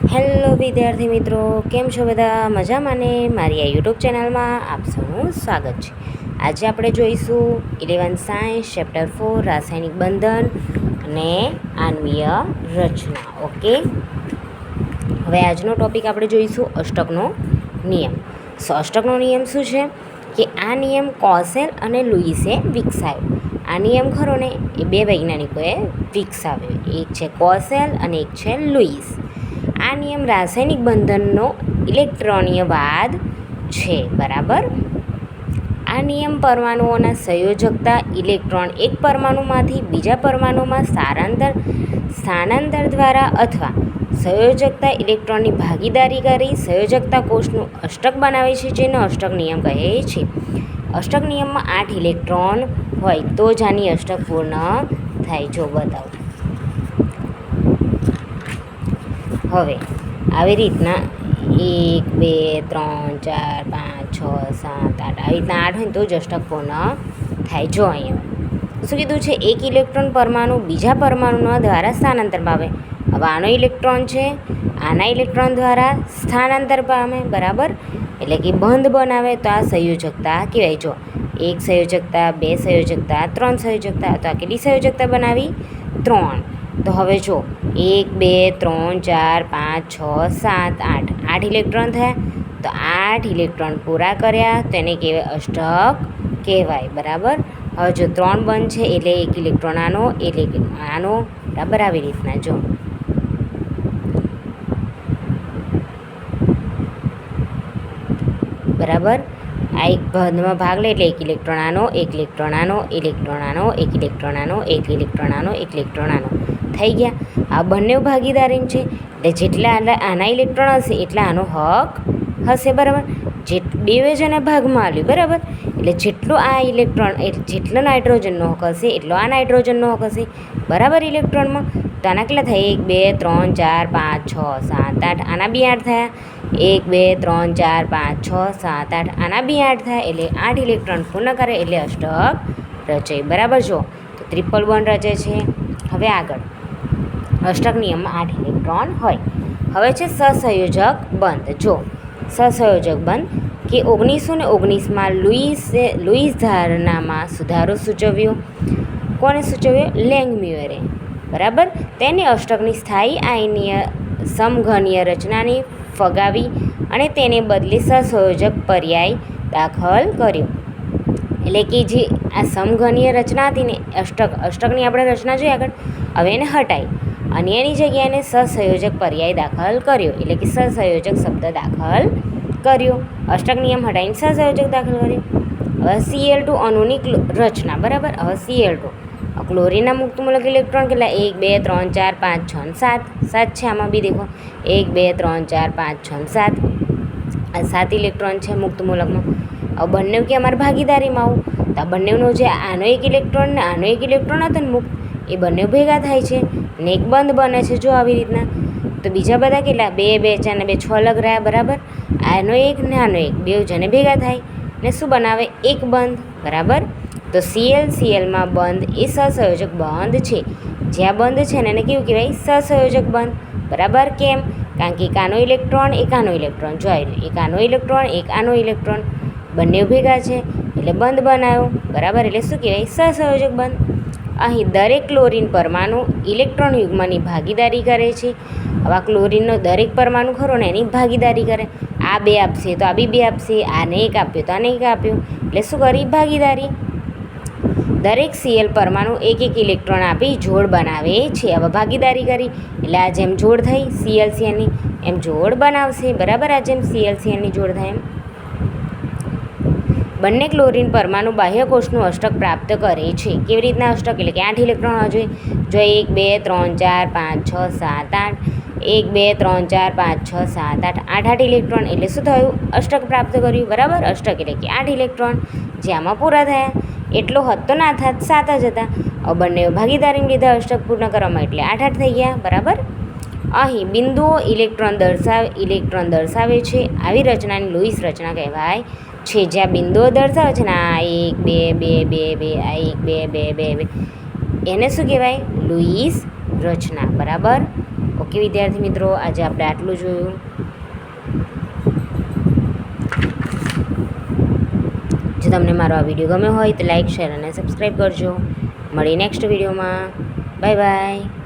Hello વિદ્યાર્થી મિત્રો, કેમ છો બધા? મજામાં ને? મારી આ યુટ્યુબ ચેનલમાં આપ સૌનું સ્વાગત છે. આજે આપણે જોઈશું 11th સાયન્સ ચેપ્ટર 4 રાસાયણિક બંધન અને આણ્વીય રચના. ઓકે, હવે આજનો ટોપિક આપણે જોઈશું અષ્ટકનો નિયમ. અષ્ટકનો નિયમ શું છે કે આ નિયમ કોસેલ અને લુઈસે વિકસાવ્યો. આ નિયમ ખરો ને એ બે વૈજ્ઞાનિકોએ વિકસાવ્યો, એક છે કોસેલ અને એક છે લુઈસ. આ નિયમ રાસાયણિક બંધનનો ઇલેક્ટ્રોનીયવાદ છે. બરાબર. આ નિયમ પરમાણુઓના સંયોજકતા ઇલેક્ટ્રોન એક પરમાણુમાંથી બીજા પરમાણુમાં સ્થાનાંતર દ્વારા અથવા સંયોજકતા ઇલેક્ટ્રોનની ભાગીદારી કરી સંયોજકતા કોષનું અષ્ટક બનાવે છે, જેનો અષ્ટક નિયમ કહે છે. અષ્ટક નિયમમાં 8 ઇલેક્ટ્રોન હોય તો જ આની અષ્ટક પૂર્ણ થાય. જો બતાવો. હવે આવી રીતના 1 2 3 4 5 6 7 8 આવી રીતના 8 હોય ને તો જ અષ્ટક પૂર્ણ થાય. જો અહીંયા શું કીધું છે? એક ઇલેક્ટ્રોન પરમાણુ બીજા પરમાણુના દ્વારા સ્થાનાંતર પામે. હવે આનો ઇલેક્ટ્રોન છે, આના ઇલેક્ટ્રોન દ્વારા સ્થાનાંતર પામે. બરાબર, એટલે કે બંધ બનાવે તો આ સંયોજકતા કહેવાય. જો એક સંયોજકતા, બે સંયોજકતા, ત્રણ સંયોજકતા, તો આ કેટલી સંયોજકતા બનાવી? 3. તો હવે જો 1 2 3 4 5 6 7 8 8 ઇલેક્ટ્રોન થયા. તો 8 ઇલેક્ટ્રોન પૂરા કર્યા તો એને કહેવાય અષ્ટક કહેવાય. બરાબર. હવે જો 3 બંધ છે એટલે એક ઇલેક્ટ્રોન આનો, એટલે આનો. બરાબર, આવી રીતના જો બરાબર. આ એક બંધમાં ભાગ લે એટલે એક ઇલેક્ટ્રોન આનો, એક ઇલેક્ટ્રોન આનો, ઇલેક્ટ્રોન આનો, એક ઇલેક્ટ્રોન આનો, એક ઇલેક્ટ્રોન આનો, એક ઇલેક્ટ્રોન આનો થઈ ગયા. આ બંને ભાગીદારી છે એટલે જેટલા આના ઇલેક્ટ્રોન હશે એટલા આનો હક હશે. બરાબર, બે જણે ભાગમાં આવ્યું. બરાબર, એટલે જેટલો આ ઇલેક્ટ્રોન જેટલો નાઇટ્રોજનનો હક હશે એટલો આ નાઇટ્રોજનનો હક હશે. બરાબર, ઇલેક્ટ્રોનમાં તો આના કેટલા થાય? 1 2 3 4 5 6 7 8 આના બી 8 થયા. 1 2 3 4 5 6 7 8 આના બી 8 થાય. એટલે 8 ઇલેક્ટ્રોન પૂર્ણ કરે એટલે અષ્ટક રચે. બરાબર, જો તો ટ્રિપલ બોન્ડ રચે છે. હવે આગળ અષ્ટક નિયમમાં 8 ઇલેક્ટ્રોન હોય. હવે છે સહસંયોજક બંધ. જો સહસંયોજક બંધ કે 1919માં લુઈસ ધારણામાં સુધારો સૂચવ્યો. કોણે સૂચવ્યો? લેંગમ્યુરે. બરાબર, તેને અષ્ટકની સ્થાયી આયનીય સમઘનીય રચનાની ફગાવી અને તેને બદલે સહસંયોજક પર્યાય દાખલ કર્યો. એટલે કે જે આ સમઘનીય રચના હતી ને અષ્ટકની આપણે રચના જોઈએ આગળ, હવે એને હટાઈ અને એની જગ્યાએ એને સહસંયોજક પર્યાય દાખલ કર્યો. એટલે કે સહસંયોજક શબ્દ દાખલ કર્યો. અષ્ટક નિયમ હટાવીને સહસંયોજક દાખલ કર્યો. હવે Cl2 અણુની રચના. બરાબર, હવે Cl2 ક્લોરીનના મુક્ત મૂલક ઇલેક્ટ્રોન કેટલા? 1 2 3 4 5 6 7 7 છે. આમાં બી દેખો 1 2 3 4 5 6 7 આ 7 ઇલેક્ટ્રોન છે મુક્ત મૂલકમાં. હવે બંને કે અમારે ભાગીદારીમાં આવું તો આ બંનેનો જે આનો એક ઇલેક્ટ્રોન ને આનો એક ઇલેક્ટ્રોન હતો ને મુક્ત, એ બંને ભેગા થાય છે ને એક બંધ બને છે. જો આવી રીતના તો બીજા બધા કેટલા? 2 2 4 ને 2 6 અલગ રહ્યા. બરાબર, આનો એક ને આનો એક, બે જણે ભેગા થાય ને શું બનાવે? એક બંધ. બરાબર, તો Clમાં બંધ એ સહસંયોજક બંધ છે. જ્યાં બંધ છે ને એને કેવું કહેવાય? સહસંયોજક બંધ. બરાબર, કેમ? કારણ કે એક આનો ઇલેક્ટ્રોન એક આનો ઇલેક્ટ્રોન જોઈ, એક આનો ઇલેક્ટ્રોન એક આનો ઇલેક્ટ્રોન બંને ભેગા છે એટલે બંધ બનાવ્યો. બરાબર, એટલે શું કહેવાય? સહસંયોજક બંધ. અહીં દરેક ક્લોરીન પરમાણુ ઇલેક્ટ્રોન યુગ્મની ભાગીદારી કરે છે. આવા ક્લોરીનનો દરેક પરમાણુ ખરો ને એની ભાગીદારી કરે. આ 2 આપશે તો આ બી 2 આપશે, આને 1 આપ્યો તો આને 1 આપ્યો, એટલે શું કરી? ભાગીદારી. દરેક Cl પરમાણુ એક એક ઇલેક્ટ્રોન આપી જોડ બનાવે છે. હવે ભાગીદારી કરી એટલે આ જેમ જોડ થઈ Cl-Clની એમ જોડ બનાવશે. બરાબર, આ જેમ Cl-Clની જોડ થાય એમ બંને ક્લોરીન પરમાણુ બાહ્યકોષનું અષ્ટક પ્રાપ્ત કરે છે. કેવી રીતના અષ્ટક? એટલે કે 8 ઇલેક્ટ્રોન હોવા જોઈએ. જો 1 2 3 4 5 6 7 8 1 2 3 4 5 6 7 8 8 ઇલેક્ટ્રોન એટલે શું થયું? અષ્ટક પ્રાપ્ત કર્યું. બરાબર, અષ્ટક એટલે કે 8 ઇલેક્ટ્રોન જે આમાં પૂરા થયા. એટલો હોત તો ના થાત, 7 જ હતા. હવે બંને ભાગીદારીને લીધે અષ્ટક પૂર્ણ કરવામાં એટલે 8 8 થઈ ગયા. બરાબર, અહીં બિંદુઓ ઇલેક્ટ્રોન દર્શાવે છે. આવી રચનાની લુઈસ રચના કહેવાય છે. જ્યાં બિંદુઓ દર્શાવે છે ને આ 1 2 2 2 2 આ 1 2 2 2 2 એને શું કહેવાય? લુઈસ રચના. બરાબર, ઓકે. ઓકે વિદ્યાર્થી મિત્રો, આજે આપણે આટલું જોયું. જો તમને મારો આ વિડીયો ગમ્યો હોય તો લાઇક, શેર અને સબસ્ક્રાઈબ કરજો. મળી નેક્સ્ટ વિડીયોમાં. Bye bye.